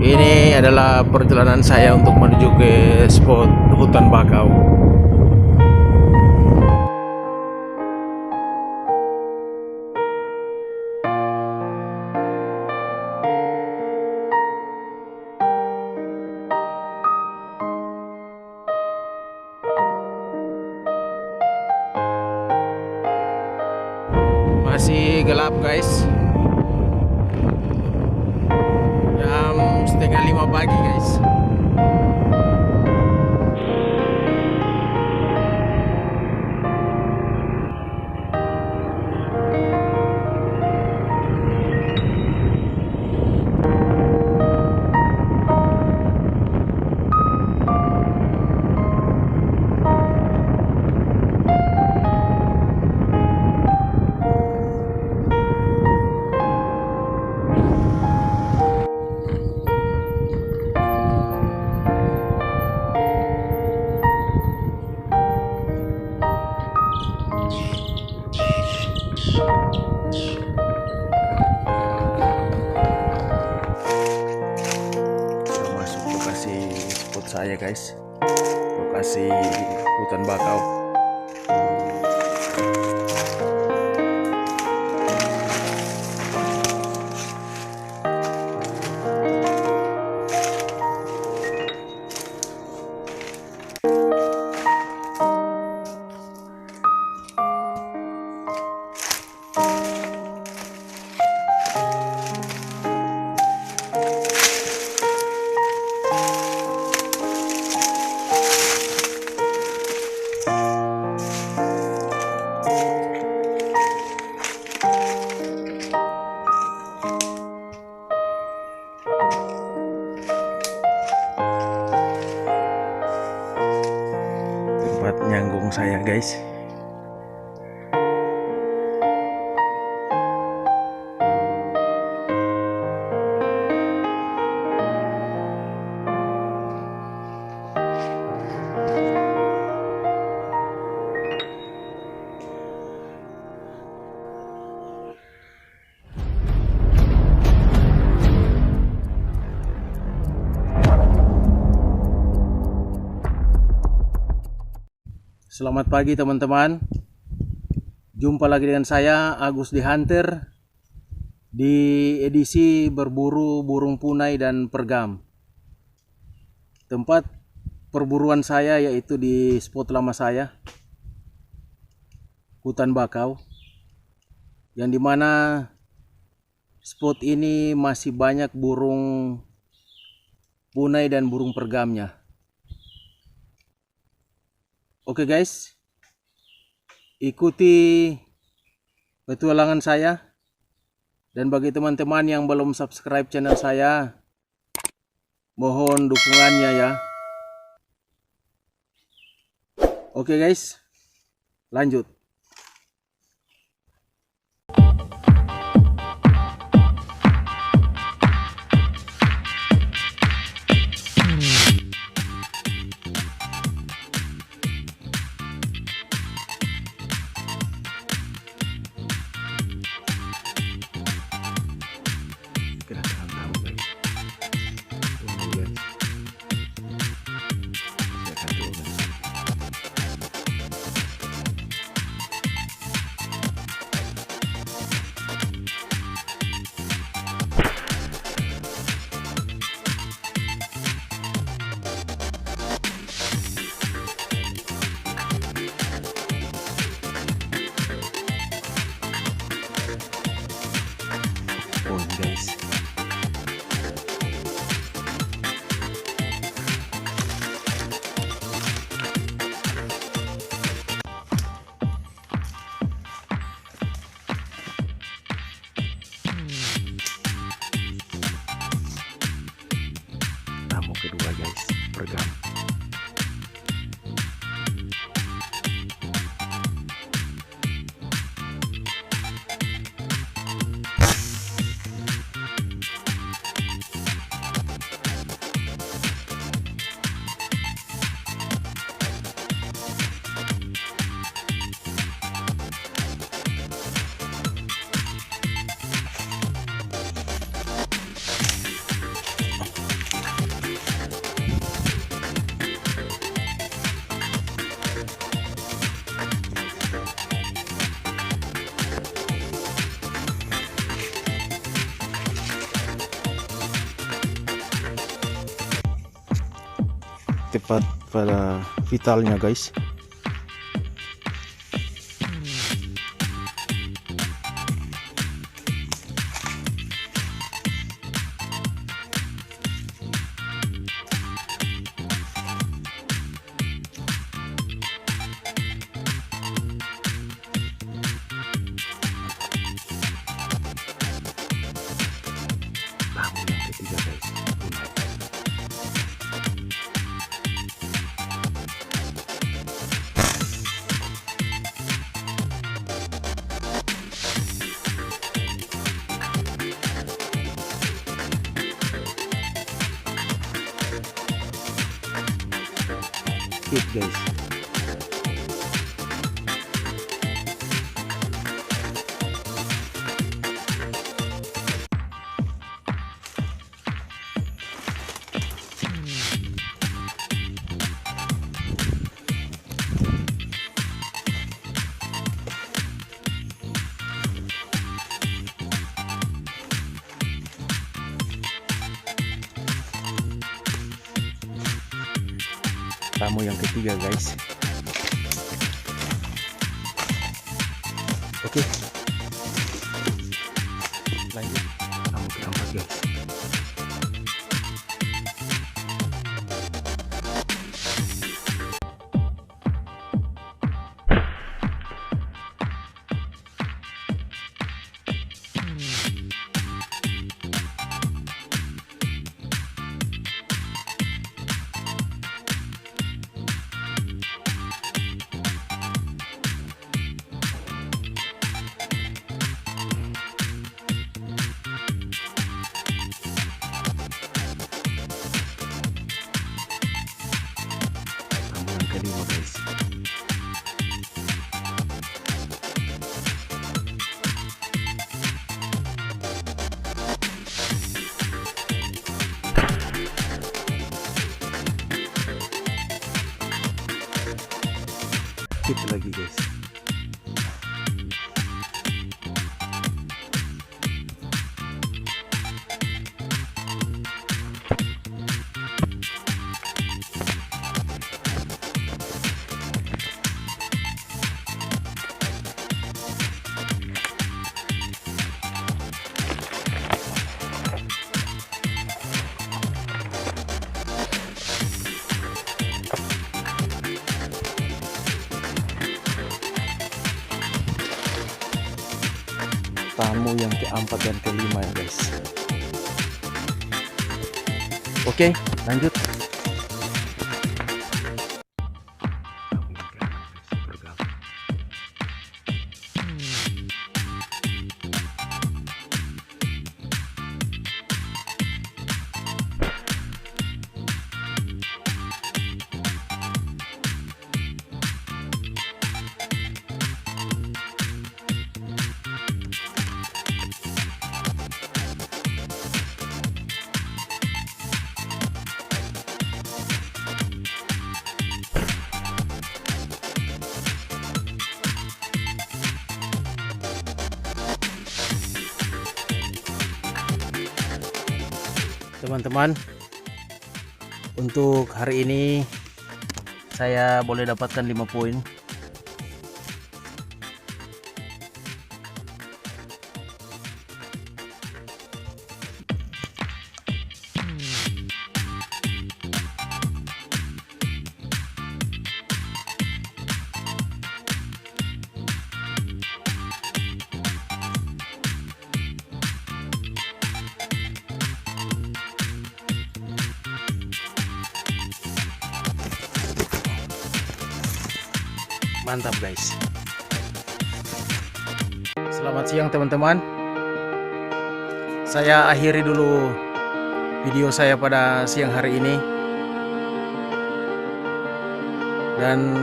Ini adalah perjalanan saya untuk menuju ke spot hutan bakau. Masih gelap guys. Jam setengah 5 pagi guys. Saya guys, lokasi hutan bakau. Nyanggung saya guys. Selamat pagi teman-teman. Jumpa lagi dengan saya Agus di Hunter di edisi berburu burung punai dan pergam. Tempat perburuan saya yaitu di spot lama saya, hutan bakau, yang dimana spot ini masih banyak burung punai dan burung pergamnya. Oke guys, ikuti petualangan saya, dan bagi teman-teman yang belum subscribe channel saya, mohon dukungannya ya. Oke guys, lanjut. Guys, tamu kedua guys, pergam. tepat pada vitalnya guys. Tamu yang ketiga guys, Punai. Hit guys. Tamu yang ketiga guys. Oke, lanjut tamu keempat guys. Kelima guys. Kita lagi guys. Tamu yang keempat dan kelima ya guys. Oke, lanjut. Pergam. Teman-teman, untuk hari ini saya boleh dapatkan 5 poin. Mantap guys. Selamat siang teman-teman. Saya akhiri dulu video saya pada siang hari ini. Dan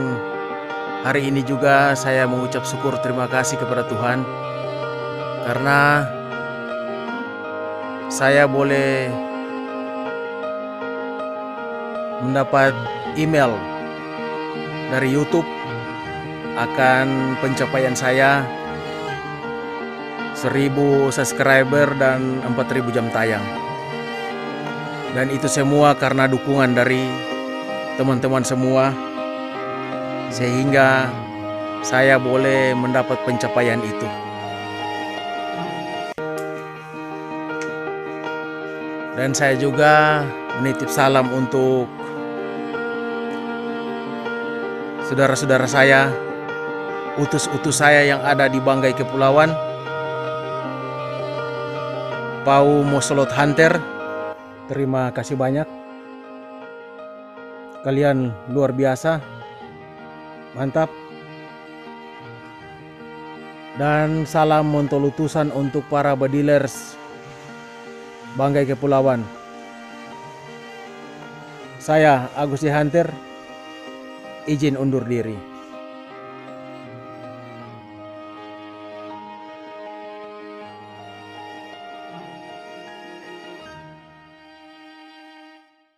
hari ini juga saya mengucap syukur terima kasih kepada Tuhan karena saya boleh mendapat email dari YouTube akan pencapaian saya 1000 subscriber dan 4000 jam tayang. Dan itu semua karena dukungan dari teman-teman semua, sehingga saya boleh mendapat pencapaian itu. Dan saya juga menitip salam untuk saudara-saudara saya, utus-utus saya yang ada di Banggai Kepulauan, Pau Mosolot Hunter. Terima kasih banyak. Kalian luar biasa. Mantap. Dan salam montolutusan untuk para badilers Banggai Kepulauan. Saya Agus Hunter, izin undur diri.